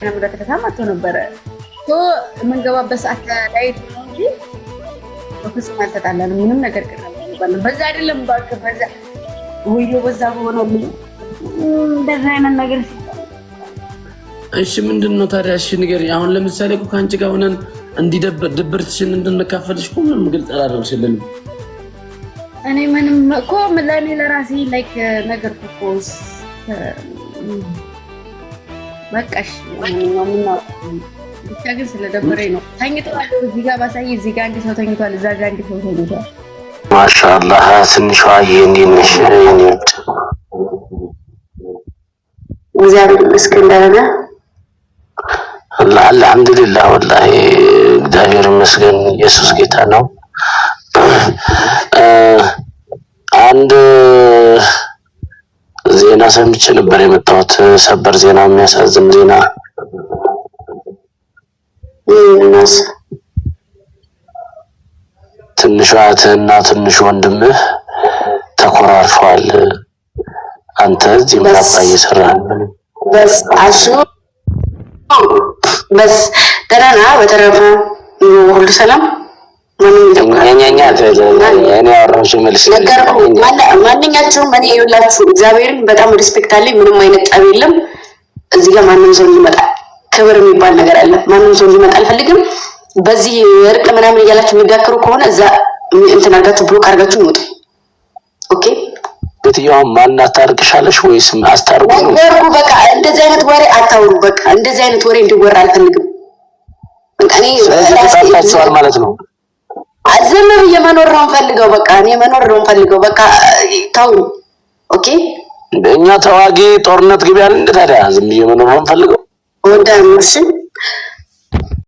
ነበር ከተማመጡ ነበር የምንገባበት ሰዓት ላይ ነው እንጂ በፍጹም አልተጣላንም። ምንም ነገር ቀረበ በዛ አይደለም ባክ በዛ ወይዮ በዛ ሆነው እንደዛ አይነት ነገር እሺ ምንድነው ታዲያ? እሺ ንገሪ። አሁን ለምሳሌ እኮ ካንቺ ጋር ሆነን እንዲደብር ድብርትሽን እንድንካፈልሽ እኮ ምንም ግልጽ አላደረግሽልንም። እኔ ምንም እኮ ለኔ ለራሴ ላይክ ነገር እኮ በቃሽ ምንም ብቻ ግን ስለደበረኝ ነው። ተኝቷል እዚህ ጋር ባሳይ እዚህ ጋር አንድ ሰው ተኝቷል፣ እዛ ጋር አንድ ሰው ተኝቷል። ማሻአላህ ትንሿ የኔንሽ የኔት እግዚአብሔር ይመስገን ደህና አላህ አልሐምዱሊላህ ወላሂ እግዚአብሔር ይመስገን ኢየሱስ ጌታ ነው። አንድ ዜና ሰምቼ ነበር የመጣሁት፣ ሰበር ዜና፣ የሚያሳዝን ዜና። ትንሿ እህትህና ትንሹ ወንድምህ ተኮራርፈዋል። አንተ እዚህ ምራባ እየሰራህ በስ አሹ በስ ደህና በተረፈ ሁሉ ሰላም ማንኛቸውም እኔ ይኸውላችሁ እግዚአብሔርን በጣም ሪስፔክት አለኝ። ምንም አይነት ጠብ የለም እዚህ ጋር። ማንም ሰው ሊመጣ ክብር የሚባል ነገር አለ። ማንም ሰው ሊመጣ አልፈልግም። በዚህ እርቅ ምናምን እያላችሁ የሚዳክሩ ከሆነ እዛ እንትን አድርጋችሁ ብሎክ አድርጋችሁ ውጡ። ኦኬ በትያው ማን አታርቅሻለሽ ወይስ አስታርቁ ነው? በቃ እንደዚህ አይነት ወሬ አታውሩ። በቃ እንደዚህ አይነት ወሬ እንዲወራ አልፈልግም። እኔ ታጣጣችኋል ማለት ነው። ዝም ብዬ መኖር ነው የምፈልገው። በቃ እኔ መኖር ነው የምፈልገው። በቃ ታው ኦኬ። እኛ ተዋጊ ጦርነት ግቢያን እንደ ታዲያ ዝም ብዬ መኖር ነው የምፈልገው። ወዳንሽ